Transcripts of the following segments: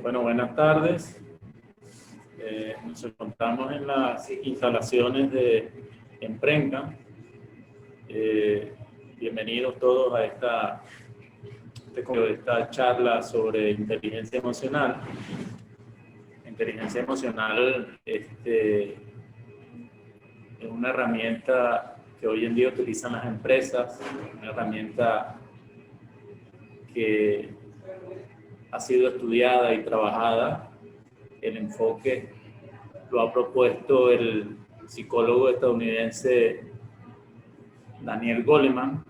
Bueno, buenas tardes. Nos encontramos en las instalaciones de Emprenca. Bienvenidos todos a esta charla sobre inteligencia emocional. Inteligencia emocional es una herramienta que hoy en día utilizan las empresas, una herramienta que ha sido estudiada y trabajada. El enfoque lo ha propuesto el psicólogo estadounidense Daniel Goleman,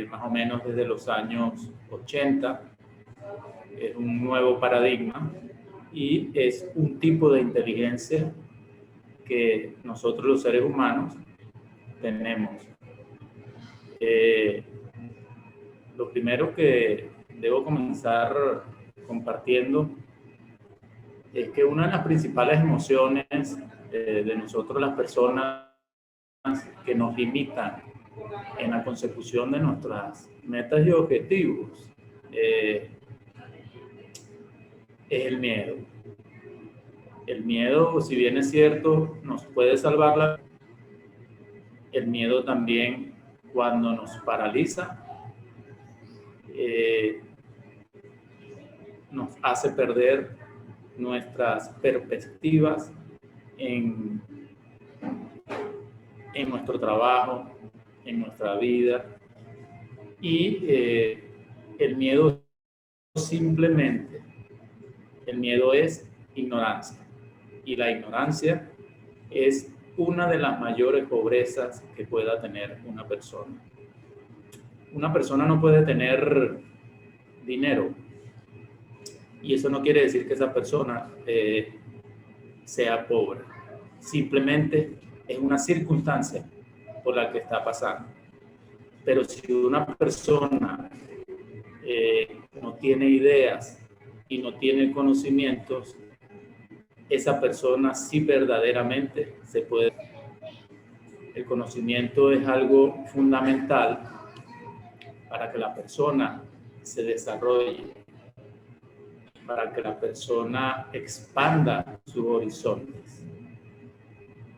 más o menos desde los años 80. Es un nuevo paradigma y es un tipo de inteligencia que nosotros los seres humanos tenemos. Lo primero que debo comenzar compartiendo es que una de las principales emociones de nosotros las personas que nos limitan en la consecución de nuestras metas y objetivos es el miedo. El miedo, si bien es cierto, nos puede salvar la vida, el miedo también, cuando nos paraliza, nos hace perder nuestras perspectivas en nuestro trabajo, en nuestra vida. Y el miedo simplemente, el miedo es ignorancia. Y la ignorancia es una de las mayores pobrezas que pueda tener una persona. Una persona no puede tener dinero. Y eso no quiere decir que esa persona sea pobre. Simplemente es una circunstancia por la que está pasando. Pero si una persona no tiene ideas y no tiene conocimientos, esa persona sí verdaderamente se puede. El conocimiento es algo fundamental para que la persona se desarrolle, para que la persona expanda sus horizontes.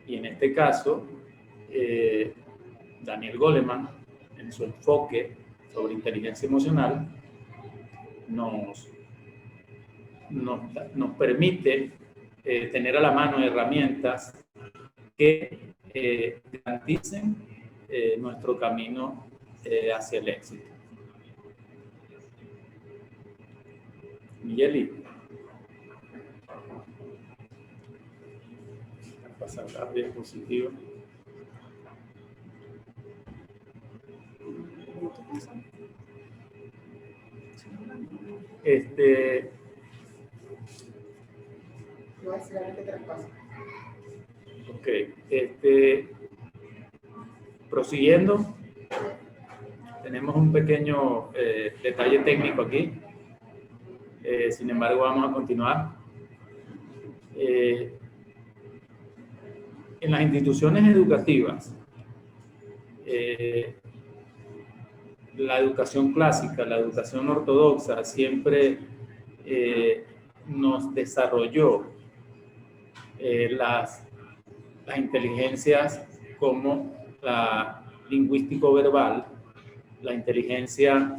Y en este caso, Daniel Goleman, en su enfoque sobre inteligencia emocional, nos permite tener a la mano herramientas que garanticen nuestro camino hacia el éxito. Migueli, pasar la diapositiva. Ok, prosiguiendo, tenemos un pequeño detalle técnico aquí. Sin embargo, vamos a continuar. En las instituciones educativas, la educación clásica, la educación ortodoxa, siempre nos desarrolló las inteligencias como la lingüístico-verbal, la inteligencia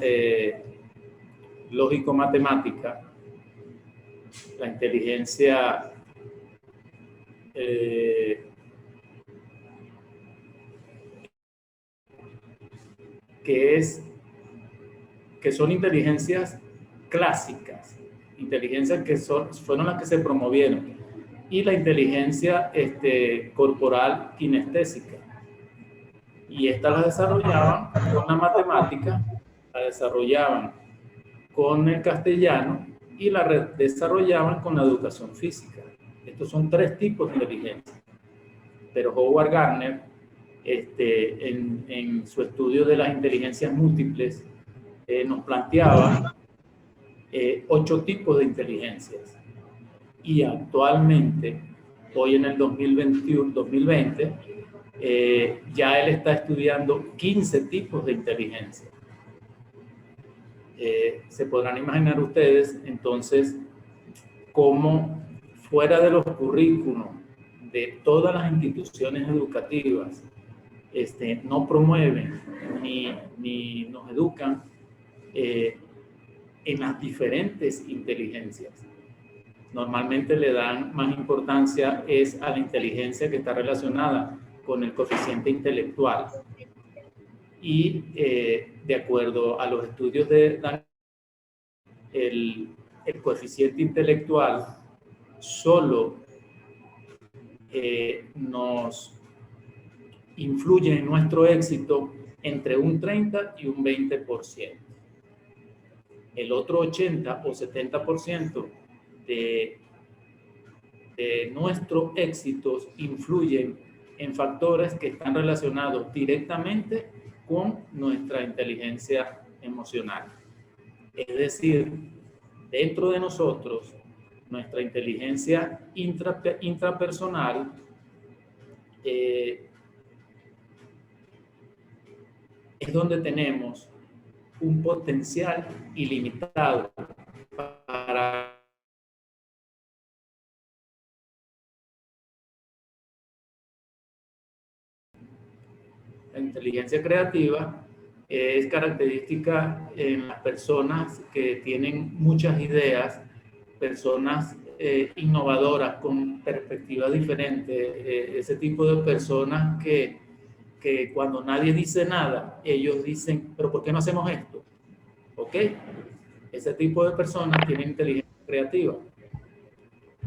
lógico-matemática, la inteligencia que son inteligencias clásicas, inteligencias que fueron las que se promovieron, y la inteligencia corporal kinestésica. Y estas las desarrollaban con la matemática, la desarrollaban con el castellano y la desarrollaban con la educación física. Estos son tres tipos de inteligencia. Pero Howard Gardner, en su estudio de las inteligencias múltiples, nos planteaba 8 tipos de inteligencias. Y actualmente, hoy en el 2020, ya él está estudiando 15 tipos de inteligencia. Se podrán imaginar ustedes entonces cómo fuera de los currículos de todas las instituciones educativas no promueven ni nos educan en las diferentes inteligencias. Normalmente le dan más importancia es a la inteligencia que está relacionada con el coeficiente intelectual. Y de acuerdo a los estudios de Daniel, el coeficiente intelectual solo nos influye en nuestro éxito entre un 30 y un 20%. El otro 80 o 70% de nuestros éxitos influyen en factores que están relacionados directamente con nuestra inteligencia emocional. Es decir, dentro de nosotros, nuestra inteligencia intrapersonal es donde tenemos un potencial ilimitado para la inteligencia creativa. Es característica en las personas que tienen muchas ideas, personas innovadoras con perspectivas diferentes, ese tipo de personas que cuando nadie dice nada, ellos dicen, pero ¿por qué no hacemos esto? ¿Ok? Ese tipo de personas tienen inteligencia creativa.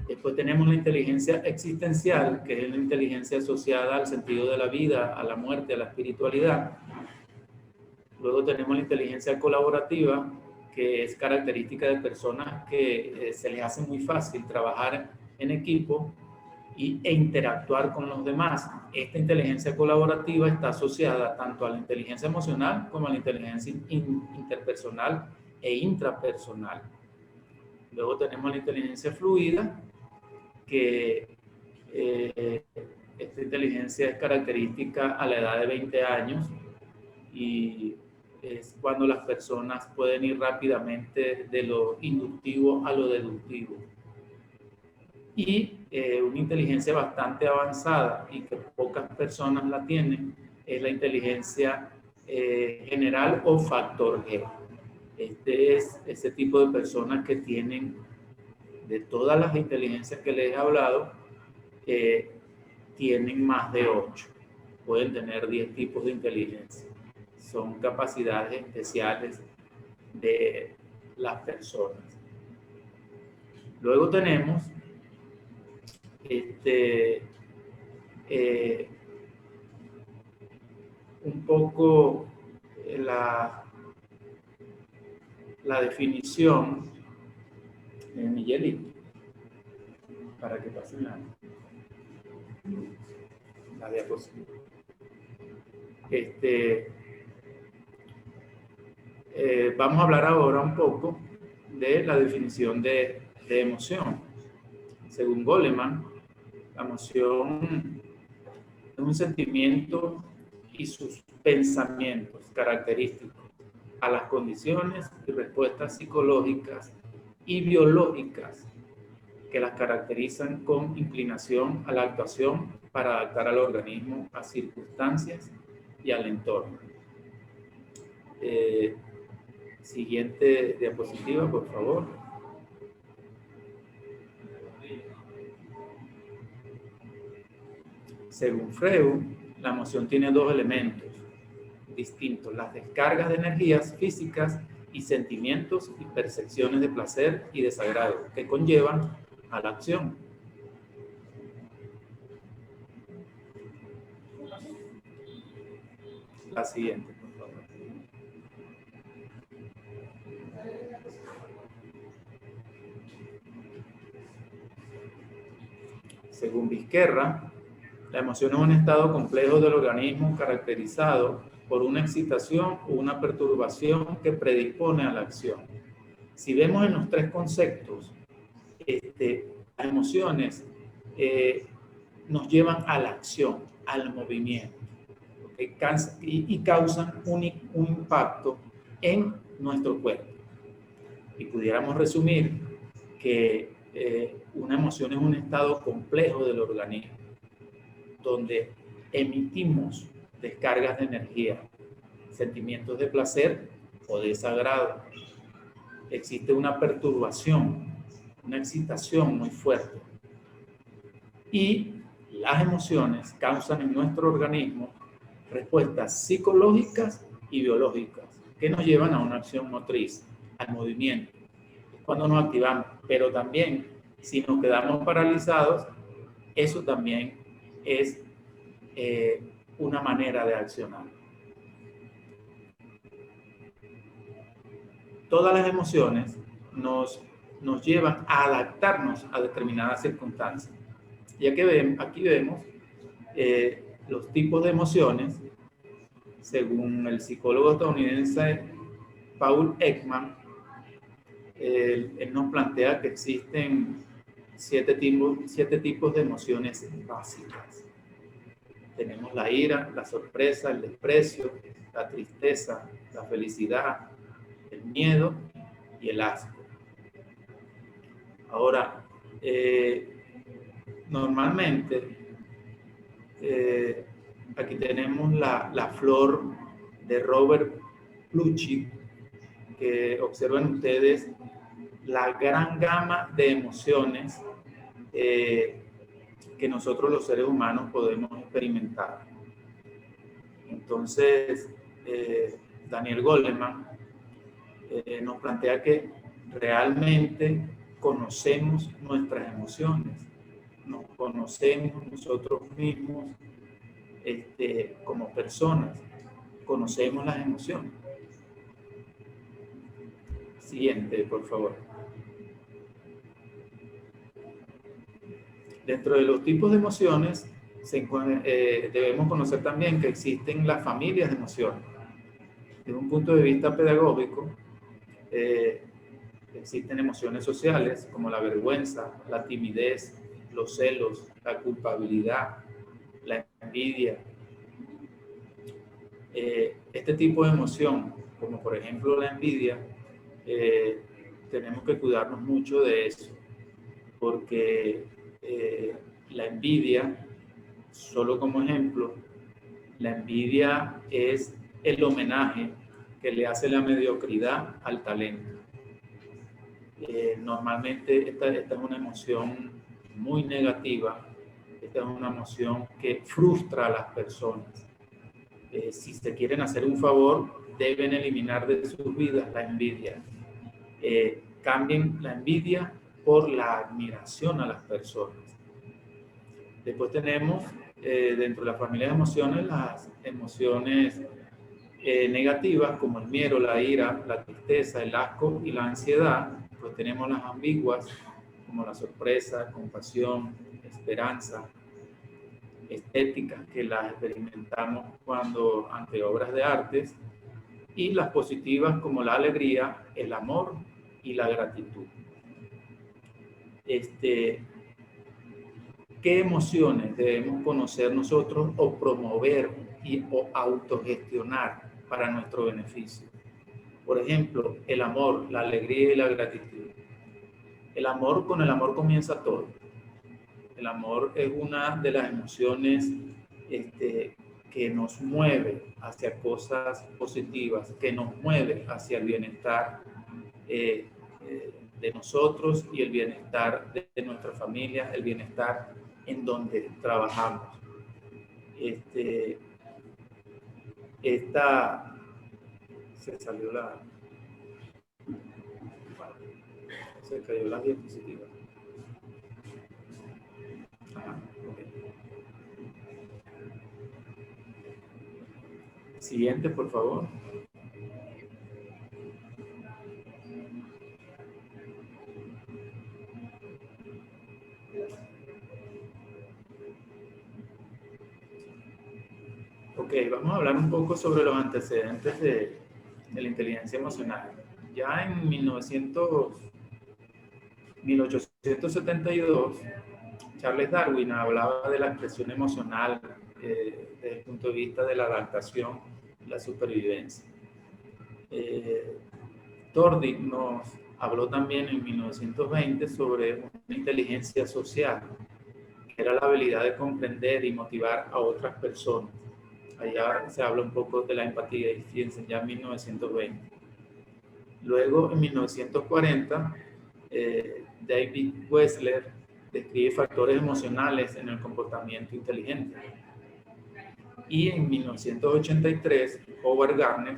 Después tenemos la inteligencia existencial, que es la inteligencia asociada al sentido de la vida, a la muerte, a la espiritualidad. Luego tenemos la inteligencia colaborativa, que es característica de personas que se les hace muy fácil trabajar en equipo e interactuar con los demás. Esta inteligencia colaborativa está asociada tanto a la inteligencia emocional como a la inteligencia interpersonal e intrapersonal. Luego tenemos la inteligencia fluida, que esta inteligencia es característica a la edad de 20 años y es cuando las personas pueden ir rápidamente de lo inductivo a lo deductivo. Y una inteligencia bastante avanzada y que pocas personas la tienen es la inteligencia general o factor G. Este es ese tipo de personas que tienen, de todas las inteligencias que les he hablado, tienen más de 8. Pueden tener 10 tipos de inteligencia. Son capacidades especiales de las personas. Luego tenemos un poco la definición de Miguelito, para que pasen la diapositiva. Vamos a hablar ahora un poco de la definición de emoción. Según Goleman, la emoción es un sentimiento y sus pensamientos característicos a las condiciones y respuestas psicológicas y biológicas que las caracterizan con inclinación a la actuación para adaptar al organismo a circunstancias y al entorno. Siguiente diapositiva, por favor. Según Freud, la emoción tiene dos elementos distintos: las descargas de energías físicas y sentimientos y percepciones de placer y desagrado que conllevan a la acción. La siguiente, por favor. Según Vizquerra, la emoción es un estado complejo del organismo caracterizado por una excitación o una perturbación que predispone a la acción. Si vemos en los tres conceptos, las emociones nos llevan a la acción, al movimiento, y causan un impacto en nuestro cuerpo. Y pudiéramos resumir que una emoción es un estado complejo del organismo, donde emitimos descargas de energía, sentimientos de placer o desagrado. Existe una perturbación, una excitación muy fuerte. Y las emociones causan en nuestro organismo respuestas psicológicas y biológicas que nos llevan a una acción motriz, al movimiento, cuando nos activamos. Pero también, si nos quedamos paralizados, eso también es una manera de accionar. Todas las emociones nos llevan a adaptarnos a determinadas circunstancias. Ya que aquí vemos los tipos de emociones, según el psicólogo estadounidense Paul Ekman, él nos plantea que existen siete tipos de emociones básicas. Tenemos la ira, la sorpresa, el desprecio, la tristeza, la felicidad, el miedo y el asco. Ahora, normalmente, aquí tenemos la flor de Robert Plutchik, que observan ustedes la gran gama de emociones que nosotros los seres humanos podemos experimentar. Entonces, Daniel Goleman nos plantea que realmente conocemos nuestras emociones, nos conocemos nosotros mismos como personas, conocemos las emociones. Siguiente, por favor. Dentro de los tipos de emociones, debemos conocer también que existen las familias de emociones. Desde un punto de vista pedagógico, existen emociones sociales como la vergüenza, la timidez, los celos, la culpabilidad, la envidia. Este tipo de emoción, como por ejemplo la envidia, tenemos que cuidarnos mucho de eso, porque la envidia, solo como ejemplo, la envidia es el homenaje que le hace la mediocridad al talento. Normalmente esta es una emoción muy negativa, esta es una emoción que frustra a las personas. Si se quieren hacer un favor, deben eliminar de sus vidas la envidia. Cambien la envidia por la admiración a las personas. Después tenemos dentro de la familia de emociones las emociones negativas como el miedo, la ira, la tristeza, el asco y la ansiedad. Pues tenemos las ambiguas como la sorpresa, compasión, esperanza, estéticas que las experimentamos cuando ante obras de artes, y las positivas como la alegría, el amor y la gratitud. ¿Qué emociones debemos conocer nosotros o promover o autogestionar para nuestro beneficio? Por ejemplo, el amor, la alegría y la gratitud. Con el amor comienza todo. El amor es una de las emociones que nos mueve hacia cosas positivas, que nos mueve hacia el bienestar de nosotros y el bienestar de nuestra familia, el bienestar en donde trabajamos. Se cayó la diapositiva. Okay. Siguiente, por favor. Ok, vamos a hablar un poco sobre los antecedentes de la inteligencia emocional. Ya en 1872, Charles Darwin hablaba de la expresión emocional desde el punto de vista de la adaptación y la supervivencia. Thorndike nos habló también en 1920 sobre una inteligencia social, que era la habilidad de comprender y motivar a otras personas. Allá se habla un poco de la empatía, y fíjense, ya en 1920. Luego, en 1940, David Wessler describe factores emocionales en el comportamiento inteligente. Y en 1983, Howard Gardner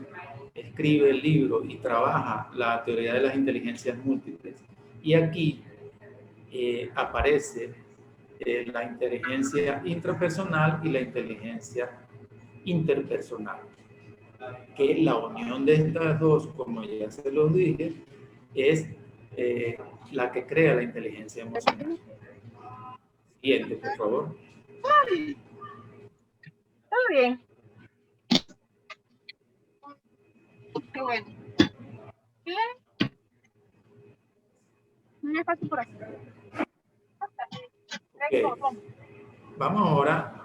escribe el libro y trabaja la teoría de las inteligencias múltiples. Y aquí aparece la inteligencia intrapersonal y la inteligencia interpersonal, que la unión de estas dos, como ya se los dije, es la que crea la inteligencia emocional. Siguiente, por favor. Todo bien. Qué bueno. Bien. No es fácil por aquí. Okay. Vamos ahora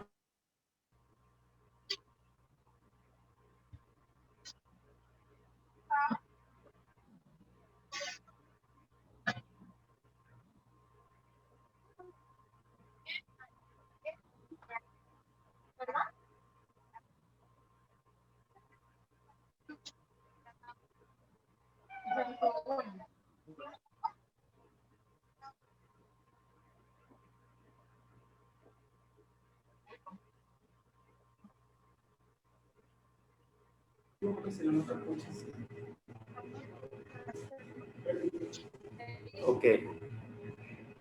Ok.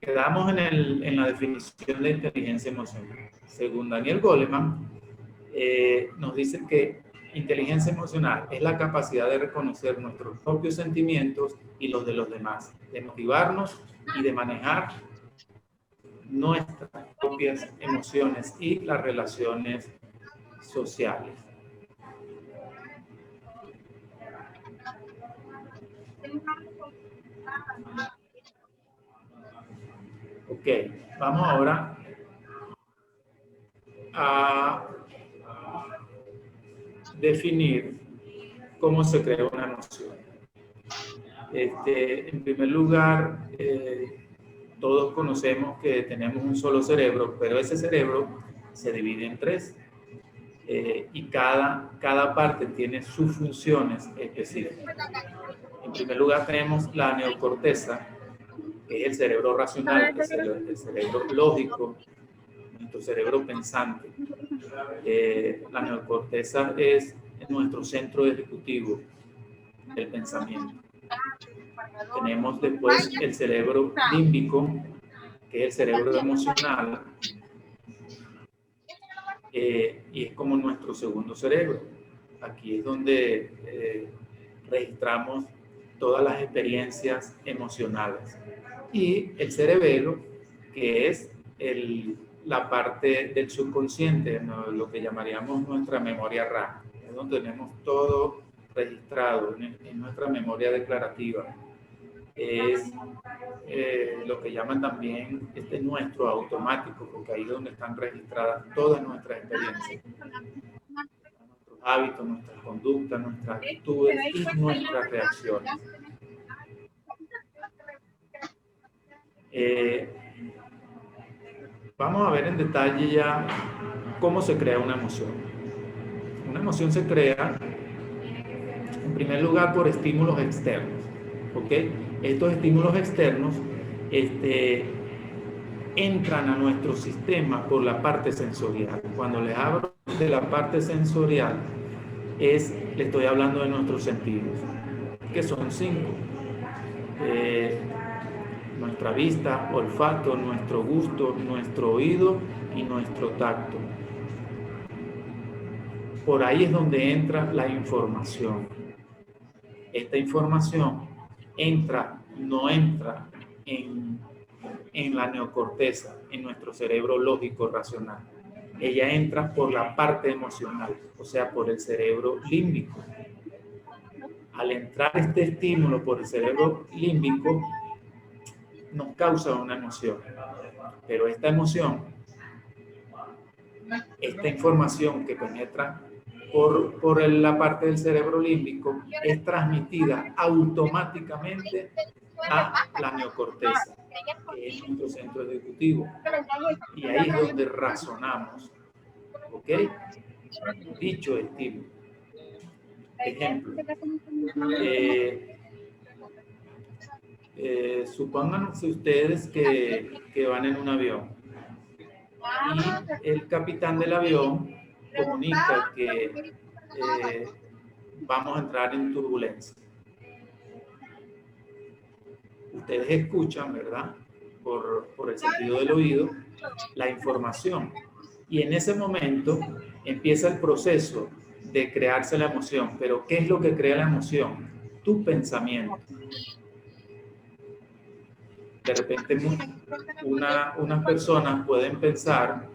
Quedamos en la definición de inteligencia emocional. Según Daniel Goleman, nos dice que inteligencia emocional es la capacidad de reconocer nuestros propios sentimientos y los de los demás, de motivarnos y de manejar nuestras propias emociones y las relaciones sociales. Ok, vamos ahora a definir cómo se crea una emoción. En primer lugar, todos conocemos que tenemos un solo cerebro, pero ese cerebro se divide en tres y cada parte tiene sus funciones específicas. En primer lugar tenemos la neocorteza, que es el cerebro racional, el cerebro lógico, nuestro cerebro pensante. La neocorteza es nuestro centro ejecutivo del pensamiento. Tenemos después el cerebro límbico, que es el cerebro emocional, y es como nuestro segundo cerebro. Aquí es donde registramos todas las experiencias emocionales. Y el cerebelo, que es la parte del subconsciente, ¿no? Lo que llamaríamos nuestra memoria RAM, es donde tenemos todo registrado en nuestra memoria declarativa. Es lo que llaman también nuestro automático, porque ahí es donde están registradas todas nuestras experiencias, nuestros hábitos, nuestras conductas, nuestras actitudes y nuestras reacciones. Vamos a ver en detalle ya cómo se crea una emoción. Una emoción se crea, en primer lugar, por estímulos externos. ¿Ok? Estos estímulos externos entran a nuestro sistema por la parte sensorial. Cuando les hablo de la parte sensorial, le estoy hablando de nuestros sentidos, que son 5. Nuestra vista, olfato, nuestro gusto, nuestro oído y nuestro tacto. Por ahí es donde entra la información. Esta información no entra en la neocorteza, en nuestro cerebro lógico racional. Ella entra por la parte emocional, o sea, por el cerebro límbico. Al entrar este estímulo por el cerebro límbico, nos causa una emoción. Pero esta emoción, esta información que penetra por la parte del cerebro límbico, es transmitida automáticamente a la neocorteza, que es nuestro centro ejecutivo. Y ahí es donde razonamos, ¿ok? Dicho estímulo. Ejemplo. Supónganse ustedes que van en un avión y el capitán del avión comunica que vamos a entrar en turbulencia. Ustedes escuchan, ¿verdad? Por el sentido del oído, la información. Y en ese momento empieza el proceso de crearse la emoción. Pero ¿qué es lo que crea la emoción? Tu pensamiento. De repente unas personas pueden pensar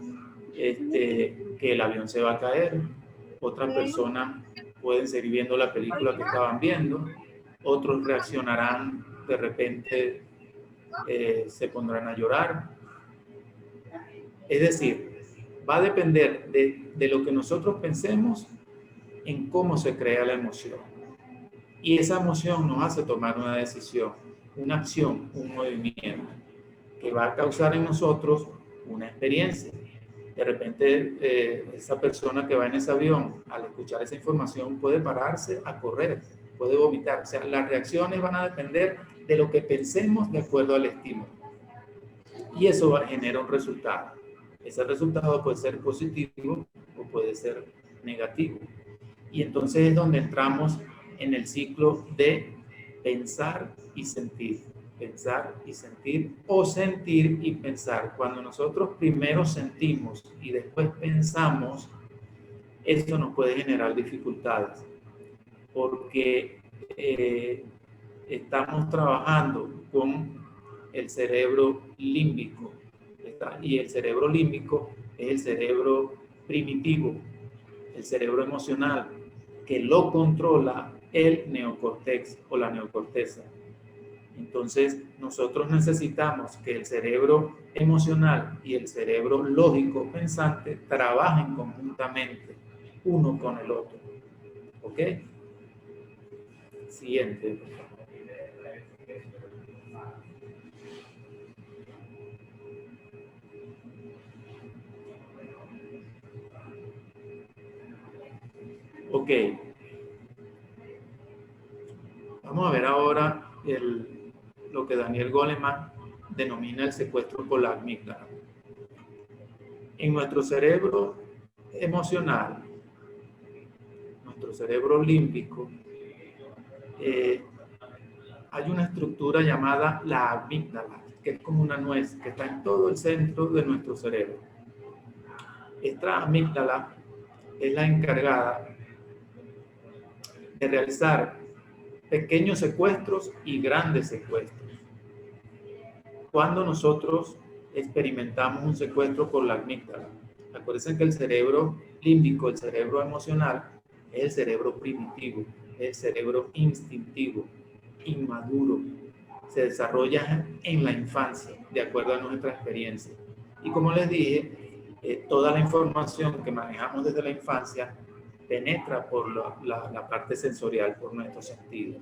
que el avión se va a caer, otras personas pueden seguir viendo la película que estaban viendo, otros reaccionarán, de repente se pondrán a llorar. Es decir, va a depender de lo que nosotros pensemos en cómo se crea la emoción. Y esa emoción nos hace tomar una decisión, una acción, un movimiento, que va a causar en nosotros una experiencia. De repente, esa persona que va en ese avión, al escuchar esa información, puede pararse a correr, puede vomitar. O sea, las reacciones van a depender de lo que pensemos de acuerdo al estímulo. Y eso genera un resultado. Ese resultado puede ser positivo o puede ser negativo. Y entonces es donde entramos en el ciclo de pensar y sentir. Pensar y sentir, o sentir y pensar. Cuando nosotros primero sentimos y después pensamos, esto nos puede generar dificultades, porque estamos trabajando con el cerebro límbico, y el cerebro límbico es el cerebro primitivo, el cerebro emocional, que lo controla el neocórtex o la neocorteza. Entonces, nosotros necesitamos que el cerebro emocional y el cerebro lógico pensante trabajen conjuntamente, uno con el otro. ¿Ok? Siguiente. Ok. Vamos a ver ahora lo que Daniel Goleman denomina el secuestro por la amígdala. En nuestro cerebro emocional, nuestro cerebro límbico, hay una estructura llamada la amígdala, que es como una nuez, que está en todo el centro de nuestro cerebro. Esta amígdala es la encargada de realizar pequeños secuestros y grandes secuestros. Cuando nosotros experimentamos un secuestro por la amígdala, acuérdense que el cerebro límbico, el cerebro emocional, es el cerebro primitivo, es el cerebro instintivo, inmaduro, se desarrolla en la infancia, de acuerdo a nuestra experiencia. Y como les dije, toda la información que manejamos desde la infancia penetra por la parte sensorial, por nuestros sentidos.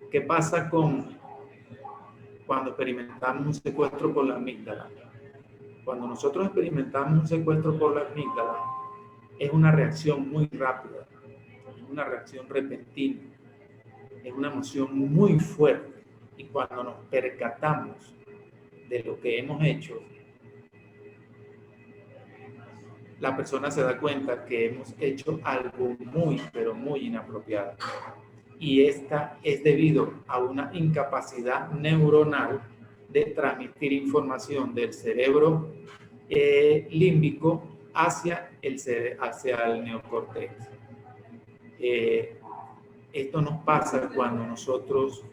¿Qué pasa cuando experimentamos un secuestro por la amígdala? Cuando nosotros experimentamos un secuestro por la amígdala, es una reacción muy rápida, es una reacción repentina, es una emoción muy fuerte. Y cuando nos percatamos de lo que hemos hecho, la persona se da cuenta que hemos hecho algo muy, pero muy inapropiado. Y esta es debido a una incapacidad neuronal de transmitir información del cerebro límbico hacia el neocórtex. Esto nos pasa cuando nosotros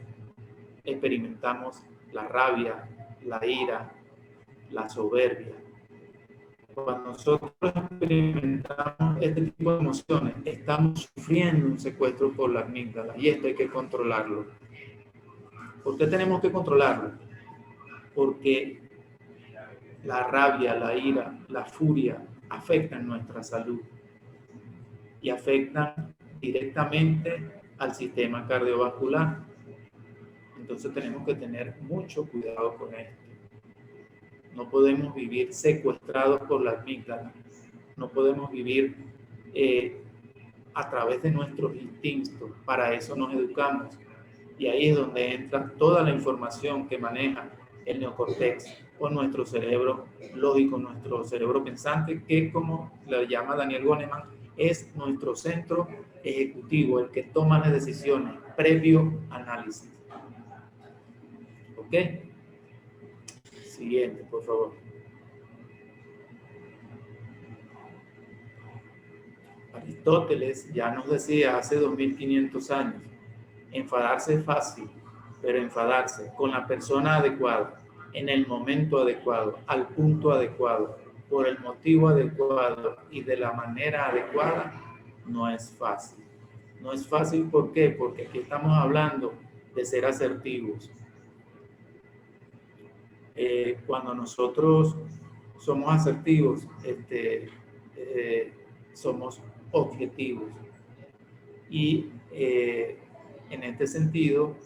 experimentamos la rabia, la ira, la soberbia. Cuando nosotros experimentamos este tipo de emociones, estamos sufriendo un secuestro por la amígdala, y esto hay que controlarlo. ¿Por qué tenemos que controlarlo? Porque la rabia, la ira, la furia afectan nuestra salud y afectan directamente al sistema cardiovascular. Entonces tenemos que tener mucho cuidado con esto. No podemos vivir secuestrados por la amígdala. No podemos vivir a través de nuestros instintos. Para eso nos educamos. Y ahí es donde entra toda la información que maneja el neocortex o nuestro cerebro lógico, nuestro cerebro pensante, que como lo llama Daniel Goleman, es nuestro centro ejecutivo, el que toma las decisiones previo análisis. ¿Ok? Siguiente, por favor. Aristóteles ya nos decía hace 2500 años, enfadarse es fácil, pero enfadarse con la persona adecuada, en el momento adecuado, al punto adecuado, por el motivo adecuado y de la manera adecuada, no es fácil. No es fácil, ¿por qué? Porque aquí estamos hablando de ser asertivos. Cuando nosotros somos asertivos, somos objetivos. Y en este sentido,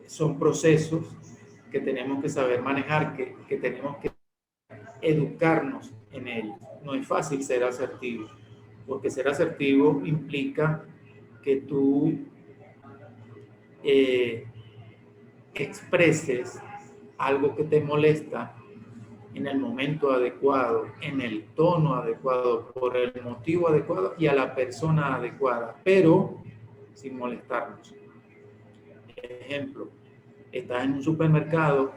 son procesos que tenemos que saber manejar, que tenemos que educarnos en ellos. No es fácil ser asertivo, porque ser asertivo implica que tú expreses algo que te molesta en el momento adecuado, en el tono adecuado, por el motivo adecuado y a la persona adecuada, pero sin molestarnos. Ejemplo, estás en un supermercado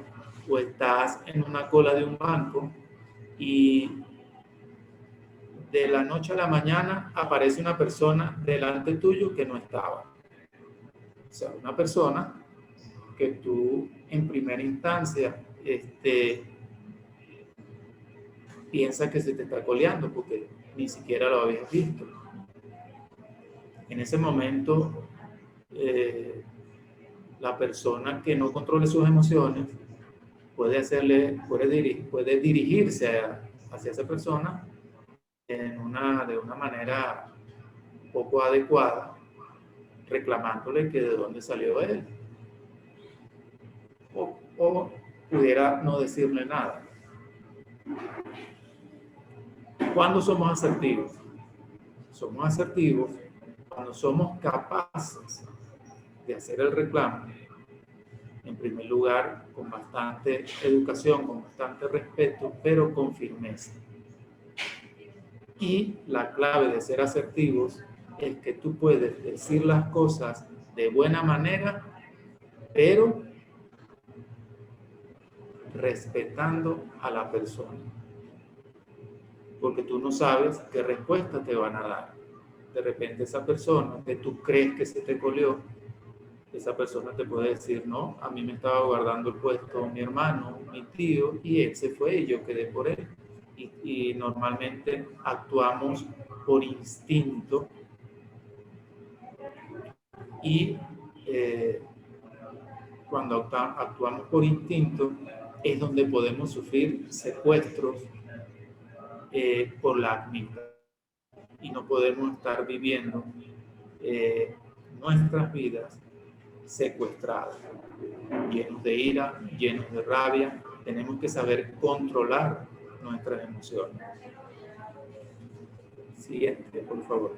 o estás en una cola de un banco y de la noche a la mañana aparece una persona delante tuyo que no estaba. O sea, una persona que tú en primera instancia piensas que se te está coleando porque ni siquiera lo habías visto. En ese momento, la persona que no controle sus emociones puede dirigirse hacia esa persona de una manera poco adecuada, reclamándole que de dónde salió él. O pudiera no decirle nada. ¿Cuándo somos asertivos? Somos asertivos cuando somos capaces de hacer el reclamo, en primer lugar, con bastante educación, con bastante respeto, pero con firmeza. Y la clave de ser asertivos es que tú puedes decir las cosas de buena manera, pero respetando a la persona. Porque tú no sabes qué respuesta te van a dar. De repente esa persona que tú crees que se te coleó, esa persona te puede decir, no, a mí me estaba guardando el puesto mi hermano, mi tío, y él se fue y yo quedé por él. Y normalmente actuamos por instinto y cuando actuamos por instinto es donde podemos sufrir secuestros por la amígdala y no podemos estar viviendo nuestras vidas secuestradas, llenos de ira, llenos de rabia. Tenemos que saber controlar nuestras emociones. Siguiente, por favor.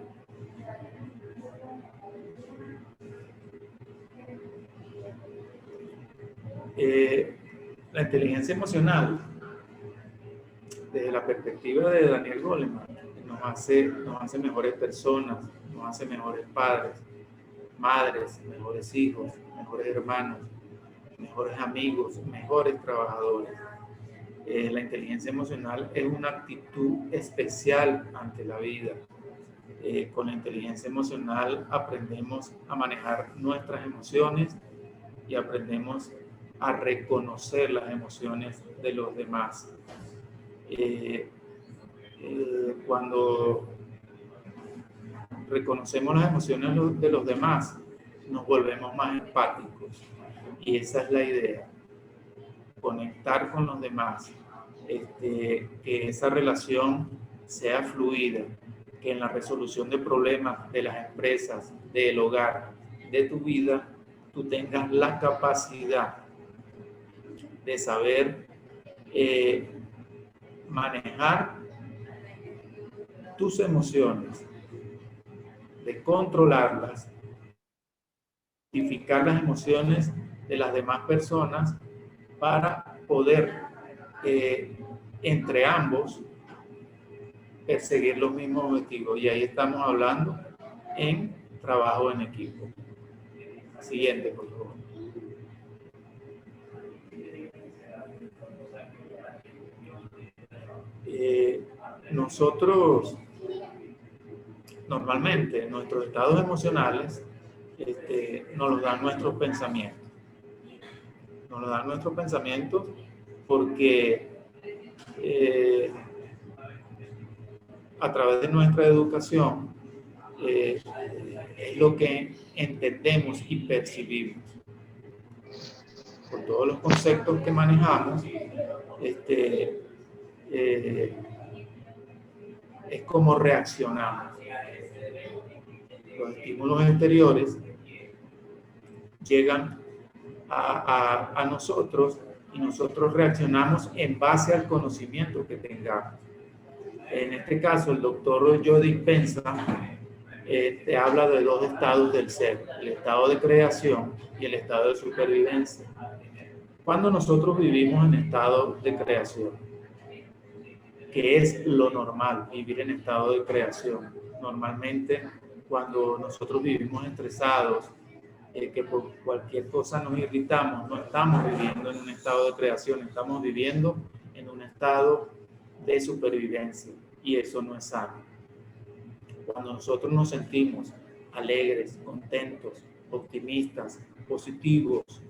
La inteligencia emocional, desde la perspectiva de Daniel Goleman, nos hace mejores personas, nos hace mejores padres, madres, mejores hijos, mejores hermanos, mejores amigos, mejores trabajadores. La inteligencia emocional es una actitud especial ante la vida. Con la inteligencia emocional aprendemos a manejar nuestras emociones y aprendemos a reconocer las emociones de los demás. Cuando reconocemos las emociones de los demás, nos volvemos más empáticos. Y esa es la idea, conectar con los demás, que esa relación sea fluida, que en la resolución de problemas de las empresas, del hogar, de tu vida tú tengas la capacidad de saber manejar tus emociones, de controlarlas, identificar las emociones de las demás personas para poder entre ambos perseguir los mismos objetivos. Y ahí estamos hablando en trabajo en equipo. Siguiente, por favor. Nosotros normalmente nuestros estados emocionales nos los dan nuestros pensamientos. Nos los dan nuestros pensamientos porque a través de nuestra educación es lo que entendemos y percibimos. Por todos los conceptos que manejamos, es como reaccionamos. Los estímulos exteriores llegan a nosotros y nosotros reaccionamos en base al conocimiento que tengamos. En este caso, el doctor Joe Dispenza te habla de dos estados del ser, el estado de creación y el estado de supervivencia. Cuando nosotros vivimos en estado de creación, que es lo normal, vivir en estado de creación. Normalmente, cuando nosotros vivimos estresados, que por cualquier cosa nos irritamos, no estamos viviendo en un estado de creación, estamos viviendo en un estado de supervivencia, y eso no es sano. Cuando nosotros nos sentimos alegres, contentos, optimistas, positivos,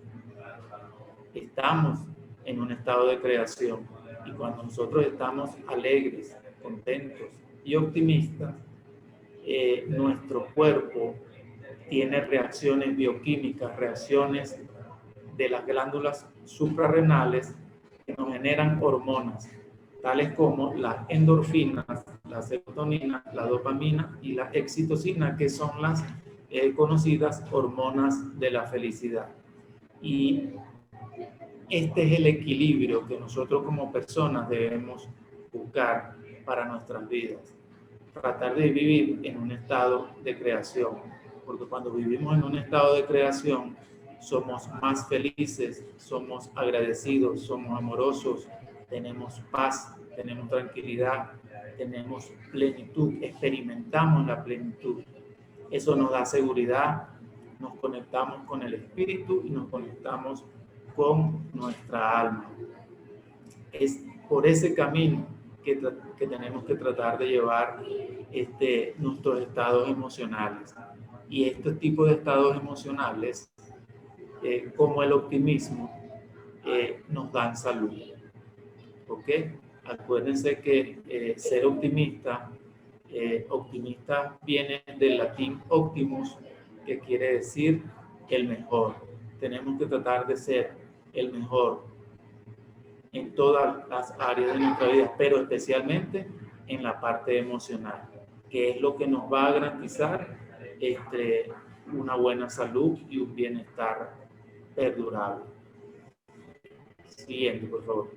estamos en un estado de creación. Y cuando nosotros estamos alegres, contentos y optimistas, nuestro cuerpo tiene reacciones bioquímicas, reacciones de las glándulas suprarrenales que nos generan hormonas, tales como las endorfinas, la serotonina, la dopamina y la oxitocina, que son las conocidas hormonas de la felicidad. Y este es el equilibrio que nosotros como personas debemos buscar para nuestras vidas. Tratar de vivir en un estado de creación, porque cuando vivimos en un estado de creación somos más felices, somos agradecidos, somos amorosos, tenemos paz, tenemos tranquilidad, tenemos plenitud, experimentamos la plenitud. Eso nos da seguridad, nos conectamos con el espíritu y nos conectamos con nuestra alma. Es por ese camino que tenemos que tratar de llevar nuestros estados emocionales. Y este tipo de estados emocionales, como el optimismo, nos dan salud. ¿Ok? Acuérdense que ser optimista, optimista viene del latín optimus, que quiere decir el mejor. Tenemos que tratar de ser el mejor en todas las áreas de nuestra vida, pero especialmente en la parte emocional, que es lo que nos va a garantizar una buena salud y un bienestar perdurable. Siguiente, por favor.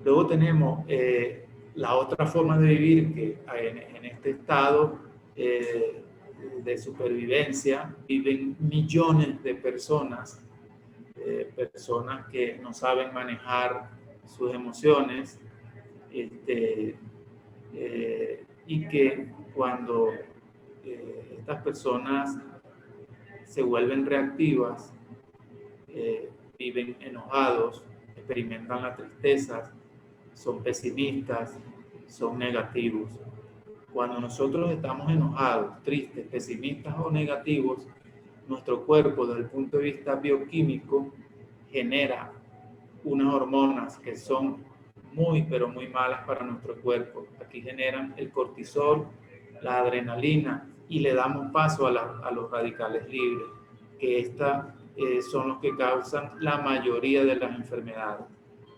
Luego tenemos la otra forma de vivir, que en este estado de supervivencia viven millones de personas, personas que no saben manejar sus emociones, y que cuando estas personas se vuelven reactivas, viven enojados, experimentan la tristeza, son pesimistas, son negativos. Cuando nosotros estamos enojados, tristes, pesimistas o negativos, nuestro cuerpo, desde el punto de vista bioquímico, genera unas hormonas que son muy, pero muy malas para nuestro cuerpo. Aquí generan el cortisol, la adrenalina, y le damos paso a los radicales libres, que son los que causan la mayoría de las enfermedades.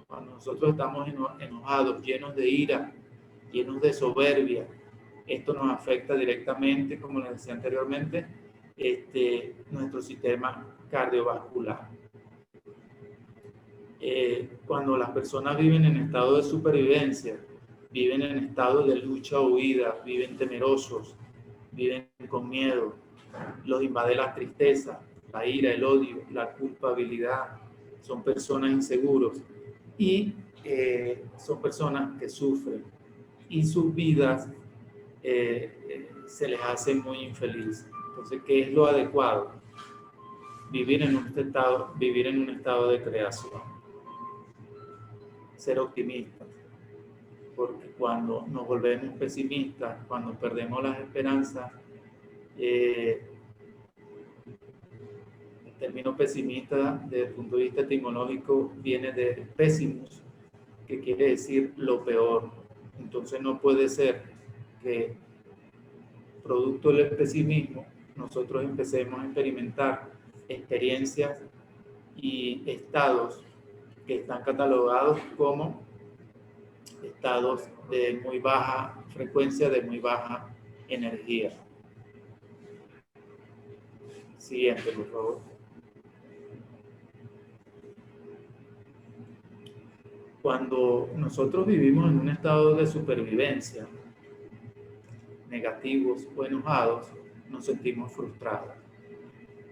Cuando nosotros estamos enojados, llenos de ira, llenos de soberbia, Esto nos afecta directamente, como les decía anteriormente, nuestro sistema cardiovascular. Cuando las personas viven en estado de supervivencia, viven en estado de lucha o huida, viven temerosos, viven con miedo, los invade la tristeza, la ira, el odio, la culpabilidad, son personas inseguros y son personas que sufren y sus vidas se les hace muy infeliz. Entonces, ¿qué es lo adecuado? Vivir en un estado de creación, ser optimistas, porque cuando nos volvemos pesimistas, cuando perdemos las esperanzas, el término pesimista desde el punto de vista etimológico viene de pesimus, que quiere decir lo peor. Entonces no puede ser que producto del pesimismo nosotros empecemos a experimentar experiencias y estados que están catalogados como estados de muy baja frecuencia, de muy baja energía. Siguiente, por favor. Cuando nosotros vivimos en un estado de supervivencia, negativos o enojados, nos sentimos frustrados.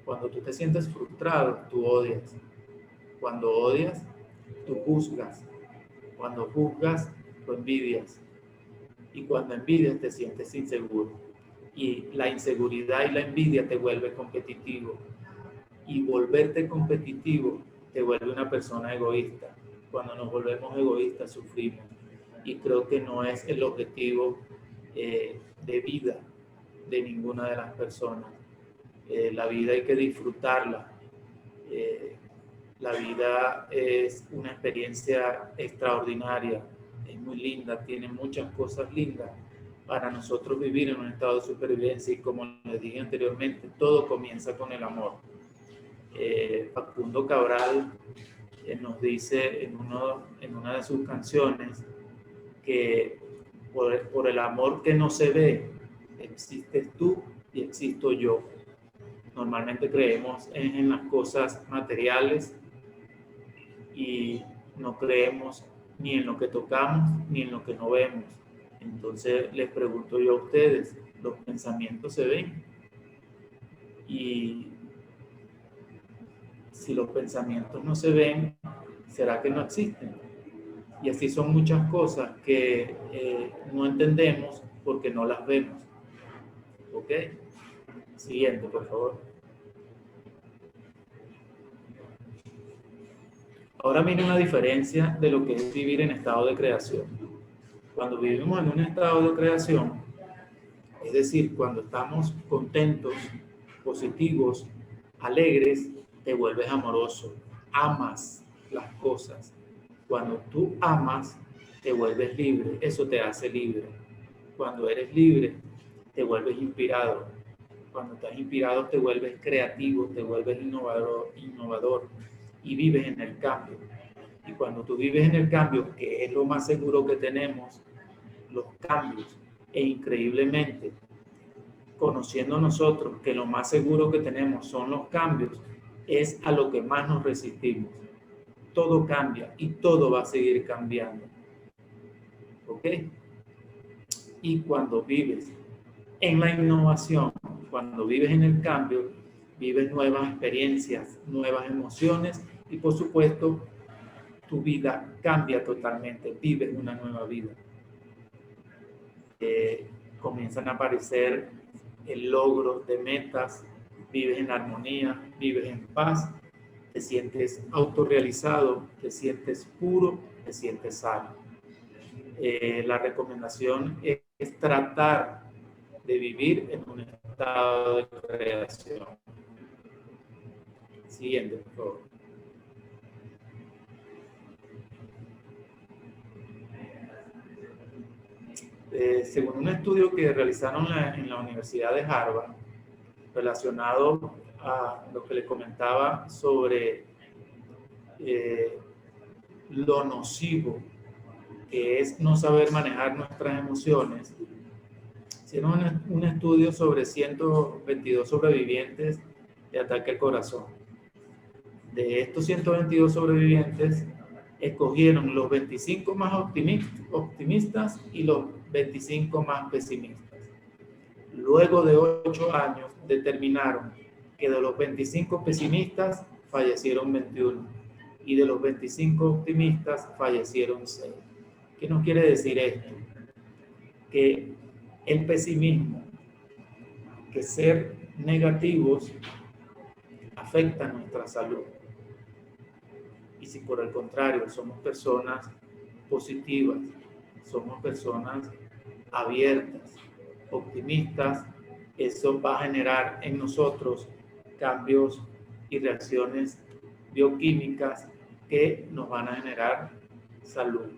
Cuando tú te sientes frustrado, tú odias. Cuando odias, tú juzgas. Cuando juzgas, tú envidias. Y cuando envidias, te sientes inseguro. Y la inseguridad y la envidia te vuelve competitivo. Y volverte competitivo te vuelve una persona egoísta. Cuando nos volvemos egoístas, sufrimos. Y creo que no es el objetivo de vida de ninguna de las personas. La vida hay que disfrutarla. La vida es una experiencia extraordinaria, es muy linda, tiene muchas cosas lindas para nosotros vivir en un estado de supervivencia y como les dije anteriormente, todo comienza con el amor. Facundo Cabral nos dice en una de sus canciones que por el amor que no se ve, existes tú y existo yo. Normalmente creemos en las cosas materiales y no creemos ni en lo que tocamos ni en lo que no vemos. Entonces les pregunto yo a ustedes, ¿los pensamientos se ven? Y si los pensamientos no se ven, ¿será que no existen? Y así son muchas cosas que no entendemos porque no las vemos. ¿Ok? Siguiente, por favor. Ahora miren la diferencia de lo que es vivir en estado de creación. Cuando vivimos en un estado de creación, es decir, cuando estamos contentos, positivos, alegres, te vuelves amoroso, amas las cosas. Cuando tú amas, te vuelves libre, eso te hace libre. Cuando eres libre, te vuelves inspirado. Cuando estás inspirado, te vuelves creativo, te vuelves innovador y vives en el cambio. Y cuando tú vives en el cambio, que es lo más seguro que tenemos, los cambios, e increíblemente, conociendo nosotros que lo más seguro que tenemos son los cambios, es a lo que más nos resistimos. Todo cambia y todo va a seguir cambiando. ¿Ok? Y cuando vives en la innovación, cuando vives en el cambio, vives nuevas experiencias, nuevas emociones y por supuesto tu vida cambia totalmente, vives una nueva vida. Comienzan a aparecer el logro de metas, vives en armonía, vives en paz, te sientes autorrealizado, te sientes puro, te sientes sano. La recomendación es tratar de vivir en un estado de creación. Siguiente, por favor. Según un estudio que realizaron en la Universidad de Harvard, relacionado a lo que les comentaba sobre lo nocivo que es no saber manejar nuestras emociones, Hicieron un estudio sobre 122 sobrevivientes de ataque al corazón. De estos 122 sobrevivientes, escogieron los 25 más optimistas y los 25 más pesimistas. Luego de 8 años, determinaron que de los 25 pesimistas fallecieron 21 y de los 25 optimistas fallecieron 6. ¿Qué nos quiere decir esto? Que el pesimismo, que ser negativos, afecta nuestra salud. Y si por el contrario somos personas positivas, somos personas abiertas, optimistas, eso va a generar en nosotros cambios y reacciones bioquímicas que nos van a generar salud.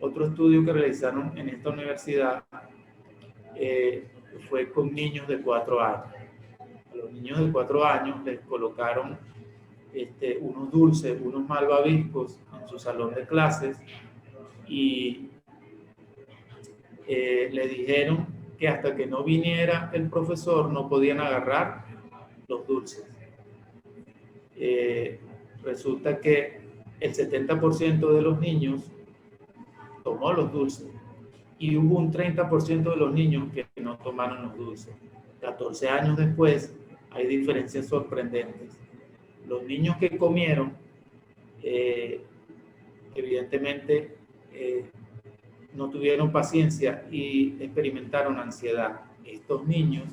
Otro estudio que realizaron en esta universidad fue con niños de 4 años. A los niños de 4 años les colocaron unos dulces, unos malvaviscos en su salón de clases y le dijeron que hasta que no viniera el profesor no podían agarrar los dulces. Resulta que el 70% de los niños tomó los dulces y hubo un 30% de los niños que no tomaron los dulces. 14 años después hay diferencias sorprendentes. Los niños que comieron, evidentemente, no tuvieron paciencia y experimentaron ansiedad. Estos niños,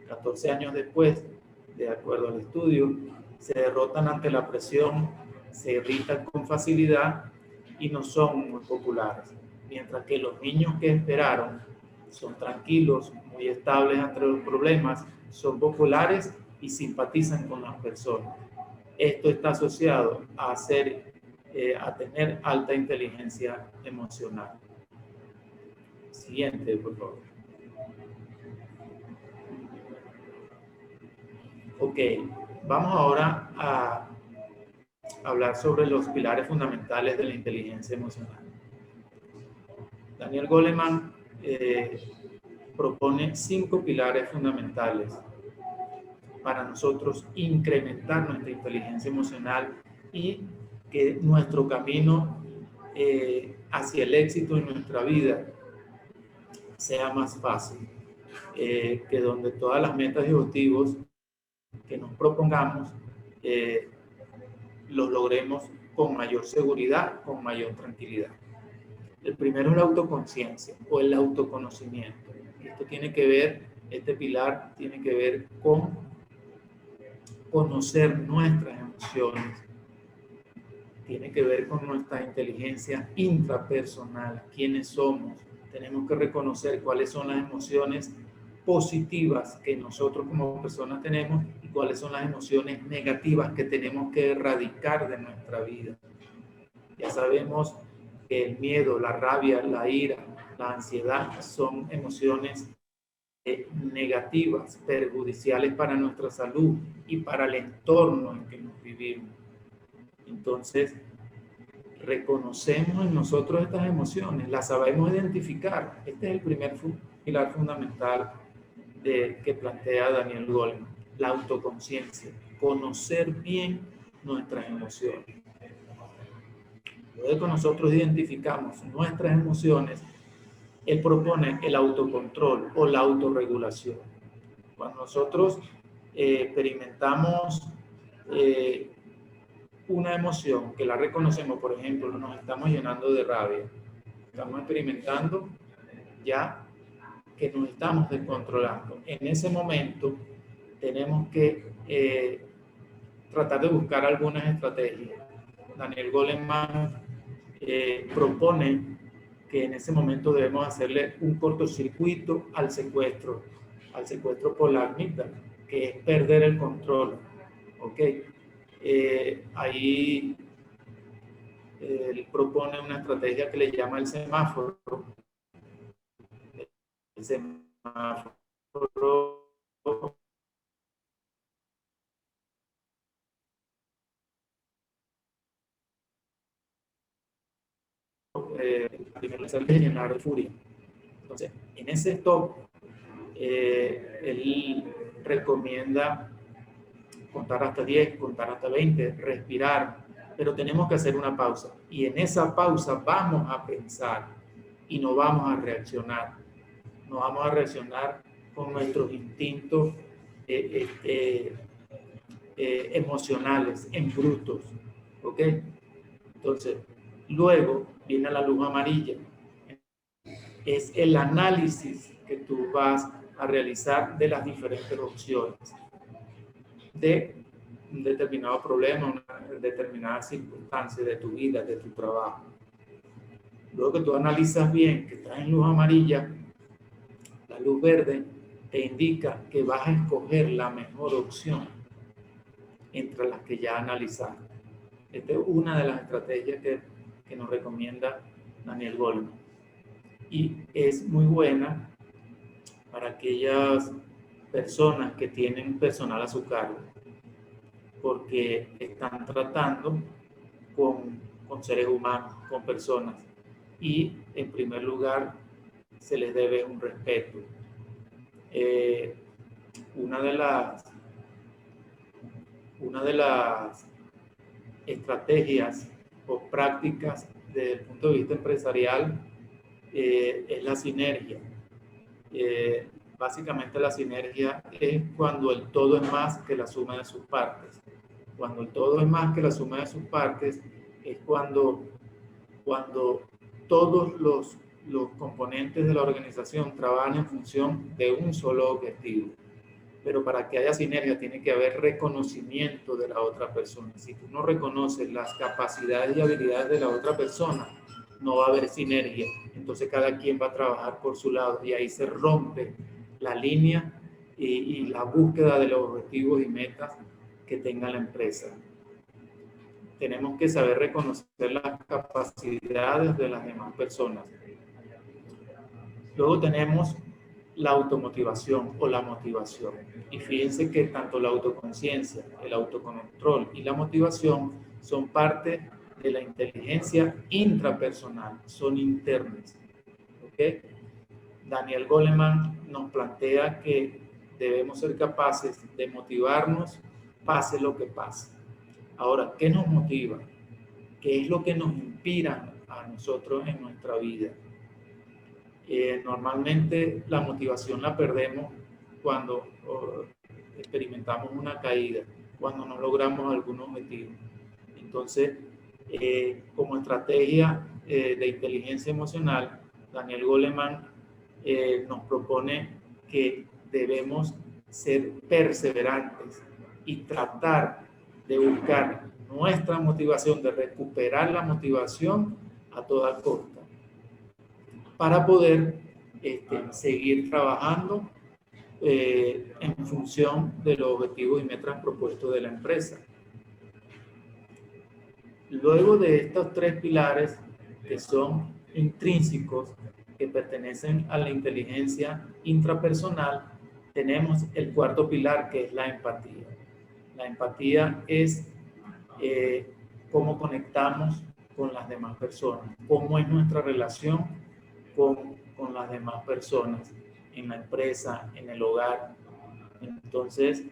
14 años después, de acuerdo al estudio, se derrotan ante la presión, se irritan con facilidad y no son muy populares. Mientras que los niños que esperaron son tranquilos, muy estables ante los problemas, son populares y simpatizan con las personas. Esto está asociado a tener alta inteligencia emocional. Siguiente, por favor. Ok, vamos ahora a hablar sobre los pilares fundamentales de la inteligencia emocional. Daniel Goleman propone 5 pilares fundamentales para nosotros incrementar nuestra inteligencia emocional y que nuestro camino hacia el éxito en nuestra vida sea más fácil, que donde todas las metas y objetivos que nos propongamos los logremos con mayor seguridad, con mayor tranquilidad. El primero es la autoconciencia o el autoconocimiento. Este pilar tiene que ver con conocer nuestras emociones, tiene que ver con nuestra inteligencia intrapersonal, quiénes somos. Tenemos que reconocer cuáles son las emociones positivas que nosotros como personas tenemos y cuáles son las emociones negativas que tenemos que erradicar de nuestra vida. Ya sabemos que el miedo, la rabia, la ira, la ansiedad son emociones negativas, perjudiciales para nuestra salud y para el entorno en que nos vivimos. Entonces, reconocemos en nosotros estas emociones, las sabemos identificar. Este es el primer pilar fundamental que plantea Daniel Goleman, la autoconciencia, conocer bien nuestras emociones. Luego que nosotros identificamos nuestras emociones, él propone el autocontrol o la autorregulación. Cuando nosotros experimentamos una emoción que la reconocemos, por ejemplo, nos estamos llenando de rabia, estamos experimentando ya que nos estamos descontrolando. En ese momento tenemos que tratar de buscar algunas estrategias. Daniel Goleman propone que en ese momento debemos hacerle un cortocircuito al secuestro por la amígdala, que es perder el control. ¿Ok? Ahí él propone una estrategia que le llama el semáforo. El semáforo primero es llenar de furia. Entonces, en ese stop, él recomienda contar hasta 10, contar hasta 20, respirar, pero tenemos que hacer una pausa. Y en esa pausa vamos a pensar y no vamos a reaccionar. No vamos a reaccionar con nuestros instintos emocionales, en brutos. ¿Ok? Entonces, luego viene la luz amarilla. Es el análisis que tú vas a realizar de las diferentes opciones de un determinado problema, una determinada circunstancia de tu vida, de tu trabajo. Luego que tú analizas bien que estás en luz amarilla, la luz verde te indica que vas a escoger la mejor opción entre las que ya analizaste. Esta es una de las estrategias que nos recomienda Daniel Goleman. Y es muy buena para aquellas personas que tienen personal a su cargo, porque están tratando con seres humanos, con personas. Y en primer lugar, se les debe un respeto. Una de las estrategias o prácticas desde el punto de vista empresarial es la sinergia. Básicamente la sinergia es cuando el todo es más que la suma de sus partes. Cuando el todo es más que la suma de sus partes es cuando todos los componentes de la organización trabajan en función de un solo objetivo. Pero para que haya sinergia tiene que haber reconocimiento de la otra persona. Si tú no reconoces las capacidades y habilidades de la otra persona, no va a haber sinergia. Entonces cada quien va a trabajar por su lado y ahí se rompe la línea y la búsqueda de los objetivos y metas que tenga la empresa. Tenemos que saber reconocer las capacidades de las demás personas. Luego tenemos la automotivación o la motivación. Y fíjense que tanto la autoconciencia, el autocontrol y la motivación son parte de la inteligencia intrapersonal, son internas. ¿Okay? Daniel Goleman nos plantea que debemos ser capaces de motivarnos pase lo que pase. Ahora, ¿qué nos motiva? ¿Qué es lo que nos inspira a nosotros en nuestra vida? Normalmente la motivación la perdemos cuando experimentamos una caída, cuando no logramos algún objetivo. Entonces, como estrategia de inteligencia emocional, Daniel Goleman nos propone que debemos ser perseverantes y tratar de buscar nuestra motivación, de recuperar la motivación a toda costa, para poder seguir trabajando en función de los objetivos y metas propuestos de la empresa. Luego de estos tres pilares que son intrínsecos, que pertenecen a la inteligencia intrapersonal, tenemos el cuarto pilar, que es la empatía. La empatía es cómo conectamos con las demás personas, cómo es nuestra relación con las demás personas en la empresa, en el hogar. Entonces,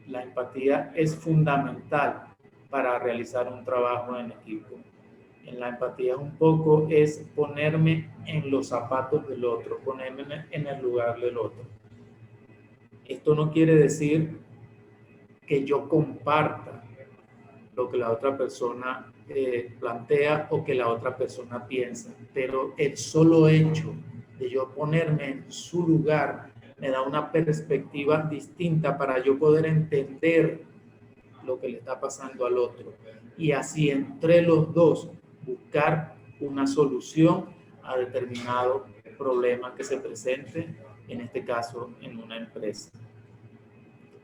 la empatía es fundamental para realizar un trabajo en equipo. En la empatía un poco es ponerme en los zapatos del otro, ponerme en el lugar del otro. Esto no quiere decir que yo comparta lo que la otra persona plantea o que la otra persona piensa, pero el solo hecho de yo ponerme en su lugar me da una perspectiva distinta para yo poder entender lo que le está pasando al otro y así entre los dos buscar una solución a determinado problema que se presente, en este caso en una empresa.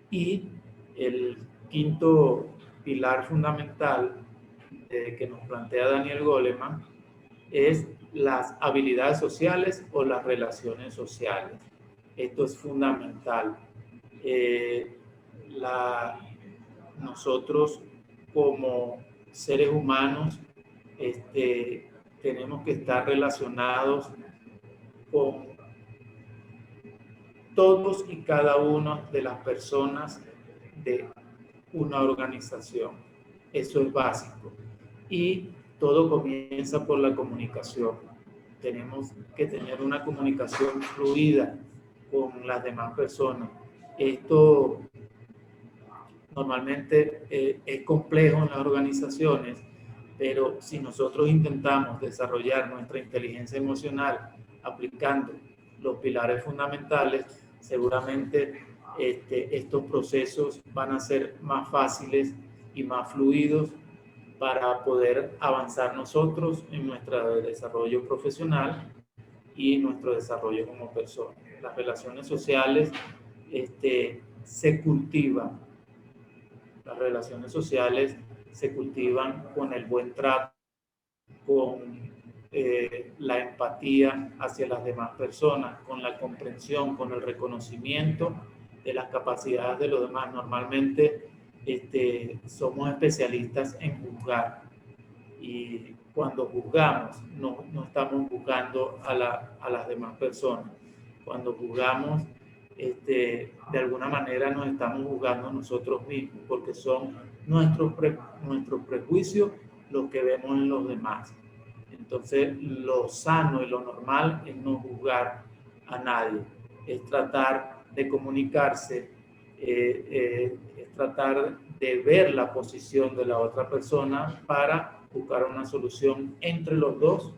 Y el quinto pilar fundamental que nos plantea Daniel Goleman es las habilidades sociales o las relaciones sociales. Esto es fundamental. Nosotros como seres humanos tenemos que estar relacionados con todos y cada una de las personas de una organización. Eso es básico. Y todo comienza por la comunicación. Tenemos que tener una comunicación fluida con las demás personas. Esto normalmente es complejo en las organizaciones, pero si nosotros intentamos desarrollar nuestra inteligencia emocional aplicando los pilares fundamentales, seguramente estos procesos van a ser más fáciles y más fluidos para poder avanzar nosotros en nuestro desarrollo profesional y nuestro desarrollo como persona. Las relaciones sociales se cultivan. Las relaciones sociales se cultivan con el buen trato, con la empatía hacia las demás personas, con la comprensión, con el reconocimiento de las capacidades de los demás. Normalmente somos especialistas en juzgar, y cuando juzgamos no estamos juzgando a las demás personas. Cuando juzgamos, de alguna manera nos estamos juzgando a nosotros mismos, porque son nuestros prejuicios los que vemos en los demás. Entonces, lo sano y lo normal es no juzgar a nadie, es tratar de comunicarse, es tratar de ver la posición de la otra persona para buscar una solución entre los dos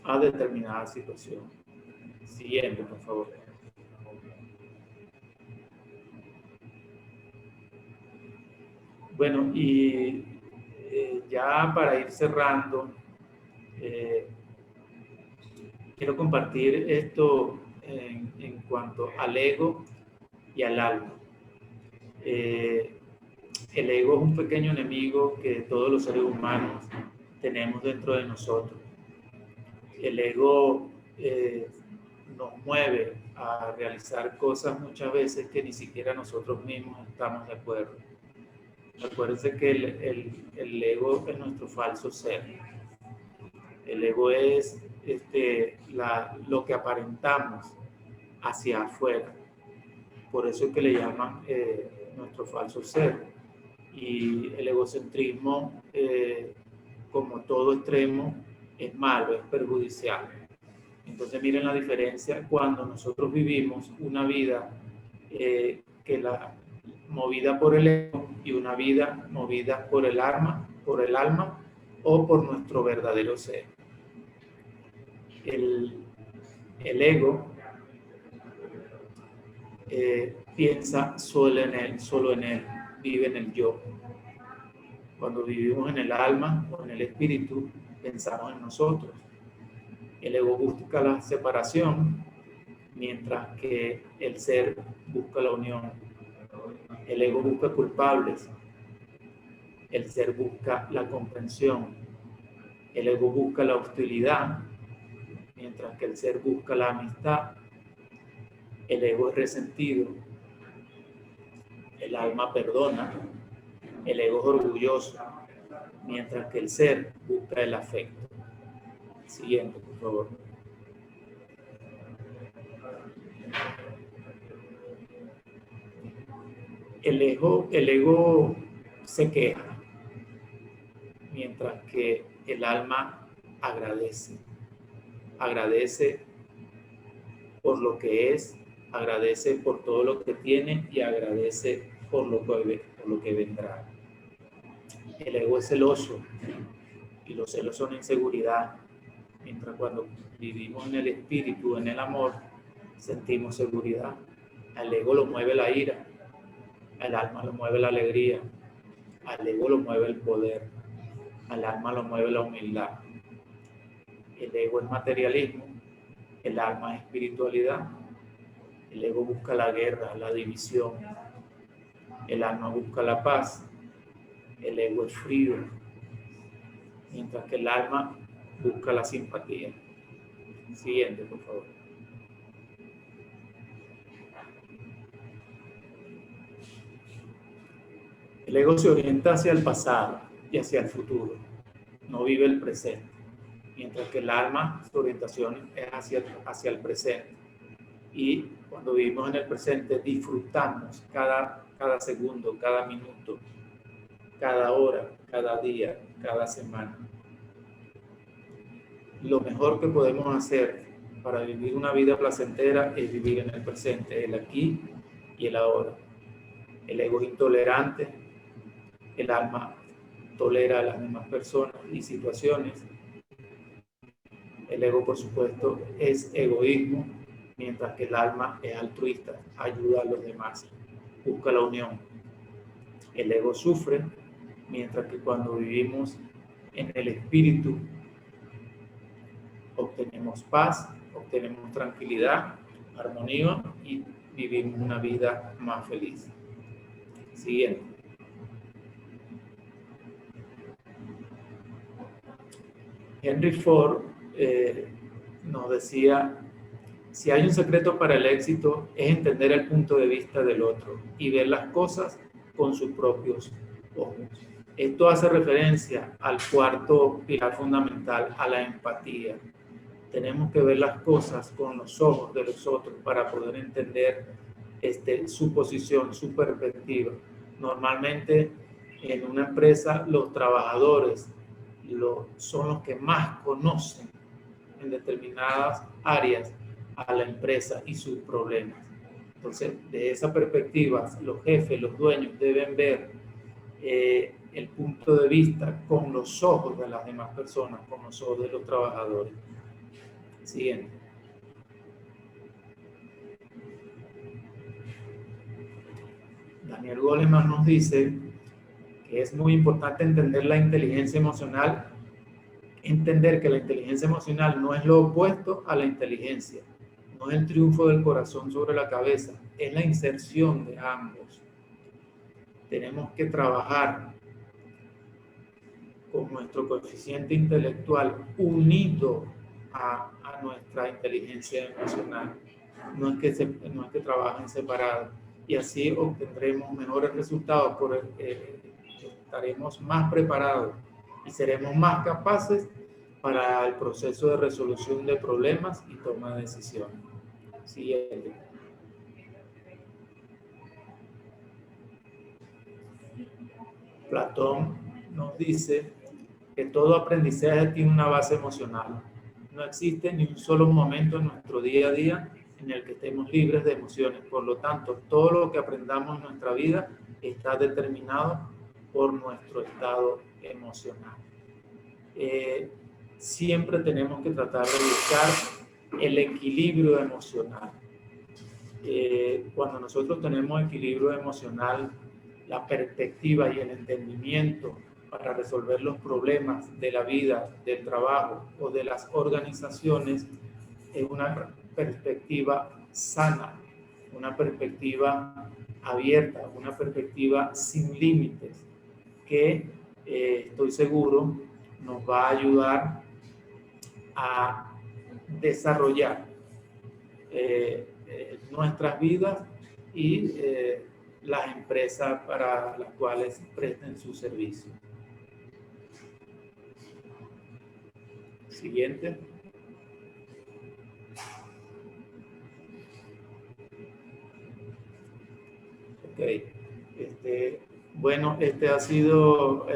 a determinada situación. Siguiente, por favor. Bueno, y ya para ir cerrando, quiero compartir esto en cuanto al ego y al alma. El ego es un pequeño enemigo que todos los seres humanos tenemos dentro de nosotros. El ego nos mueve a realizar cosas muchas veces que ni siquiera nosotros mismos estamos de acuerdo. Acuérdense que el ego es nuestro falso ser. El ego es lo que aparentamos hacia afuera. Por eso es que le llaman nuestro falso ser. Y el egocentrismo, como todo extremo, es malo, es perjudicial. Entonces miren la diferencia cuando nosotros vivimos una vida movida por el ego y una vida movida por el alma o por nuestro verdadero ser. El ego piensa solo en él, vive en el yo. Cuando vivimos en el alma o en el espíritu, pensamos en nosotros. El ego busca la separación, mientras que el ser busca la unión. El ego busca culpables, el ser busca la comprensión. El ego busca la hostilidad, mientras que el ser busca la amistad. El ego es resentido, el alma perdona. El ego es orgulloso, mientras que el ser busca el afecto. Siguiente, por favor. El ego se queja, mientras que el alma agradece. Agradece por lo que es, agradece por todo lo que tiene y agradece por lo que vendrá. El ego es celoso y los celos son inseguridad, mientras cuando vivimos en el espíritu, en el amor, sentimos seguridad. Al ego lo mueve la ira, al alma lo mueve la alegría, al ego lo mueve el poder, al alma lo mueve la humildad. El ego es materialismo, el alma es espiritualidad. El ego busca la guerra, la división, el alma busca la paz. El ego es frío, mientras que el alma busca la simpatía. Siguiente, por favor. El ego se orienta hacia el pasado y hacia el futuro, no vive el presente. mientras que el alma, su orientación es hacia el presente. Y cuando vivimos en el presente, disfrutamos cada segundo, cada minuto, cada hora, cada día, cada semana. Lo mejor que podemos hacer para vivir una vida placentera es vivir en el presente, el aquí y el ahora. El ego es intolerante, el alma tolera a las demás personas y situaciones. El ego, por supuesto, es egoísmo, mientras que el alma es altruista, ayuda a los demás, busca la unión. El ego sufre, mientras que cuando vivimos en el espíritu, obtenemos paz, obtenemos tranquilidad, armonía y vivimos una vida más feliz. Siguiente. Henry Ford nos decía, si hay un secreto para el éxito es entender el punto de vista del otro y ver las cosas con sus propios ojos. Esto hace referencia al cuarto pilar fundamental, a la empatía. Tenemos que ver las cosas con los ojos de los otros para poder entender su posición, su perspectiva. Normalmente en una empresa los trabajadores son los que más conocen en determinadas áreas a la empresa y sus problemas. Entonces, de esa perspectiva, los jefes, los dueños deben ver el punto de vista con los ojos de las demás personas, con los ojos de los trabajadores. Siguiente. Daniel Goleman nos dice que es muy importante entender la inteligencia emocional, entender que la inteligencia emocional no es lo opuesto a la inteligencia, no es el triunfo del corazón sobre la cabeza, es la inserción de ambos. Tenemos que trabajar con nuestro coeficiente intelectual unido a nuestra inteligencia emocional. No es que trabajen separados, y así obtendremos mejores resultados, estaremos más preparados y seremos más capaces para el proceso de resolución de problemas y toma de decisiones. Siguiente. Platón nos dice que todo aprendizaje tiene una base emocional. No existe ni un solo momento en nuestro día a día en el que estemos libres de emociones. Por lo tanto, todo lo que aprendamos en nuestra vida está determinado por nuestro estado emocional. Siempre tenemos que tratar de buscar el equilibrio emocional. Cuando nosotros tenemos equilibrio emocional, la perspectiva y el entendimiento para resolver los problemas de la vida, del trabajo o de las organizaciones es una perspectiva sana, una perspectiva abierta, una perspectiva sin límites que estoy seguro nos va a ayudar a desarrollar nuestras vidas y las empresas para las cuales presten su servicio. Siguiente. Ok. Bueno, ha sido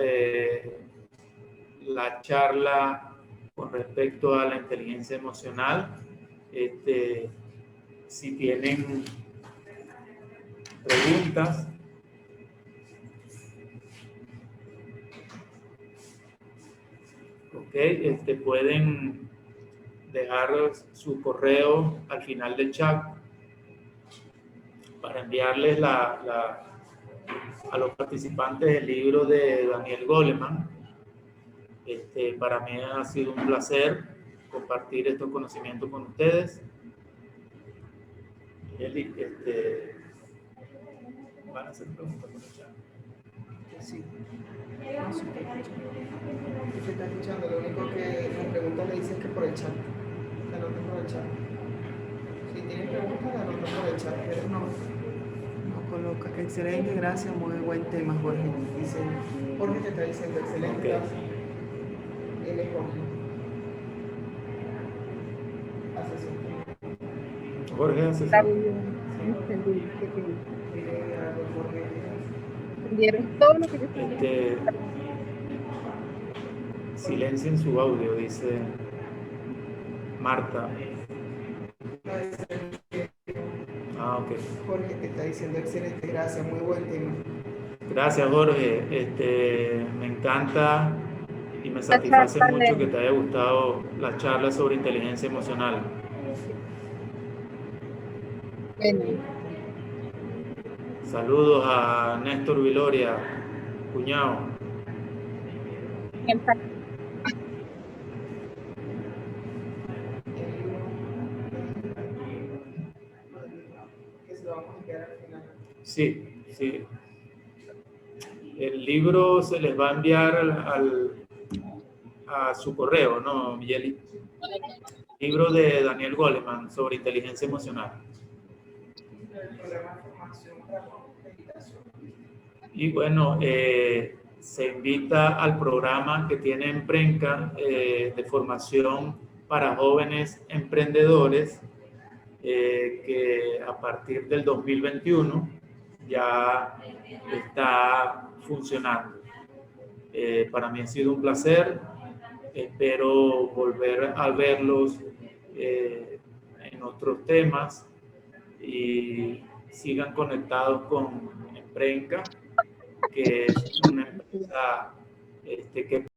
la charla con respecto a la inteligencia emocional. Si tienen preguntas, pueden dejar su correo al final del chat para enviarles a los participantes el libro de Daniel Goleman. Para mí ha sido un placer compartir estos conocimientos con ustedes. Eli, ¿van a hacer preguntas por el chat? Sí. No, sí está escuchando. Se está escuchando, lo único que las preguntas le dicen que por el chat. La anotan por el chat. Si tienen preguntas, la anotan por el chat, pero no coloca. Excelente, gracias, muy buen tema, Jorge. Dice, Jorge te está diciendo excelente, okay. Él es Jorge. Jorge hace Está eso. bien. Entendí. Dile algo, Jorge. Entendieron todo lo que yo estoy Este, silencien su audio, dice Marta. No, es que Ah, ok. Jorge te está diciendo excelente, gracias, muy buen tema. Gracias, Jorge. Me encanta y me La satisface charla mucho que de te haya gustado la charla sobre inteligencia emocional. bueno, Saludos a Néstor Viloria, cuñado. siempre Que se lo vamos a enviar al final. Sí, sí. El libro se les va a enviar a su correo, ¿no, Miguel? Libro de Daniel Goleman sobre inteligencia emocional. El programa de formación para meditación. Y bueno, se invita al programa que tiene Emprenca de formación para jóvenes emprendedores que a partir del 2021 ya está funcionando. Para mí ha sido un placer. Espero volver a verlos en otros temas y sigan conectados con Emprenca, que es una empresa que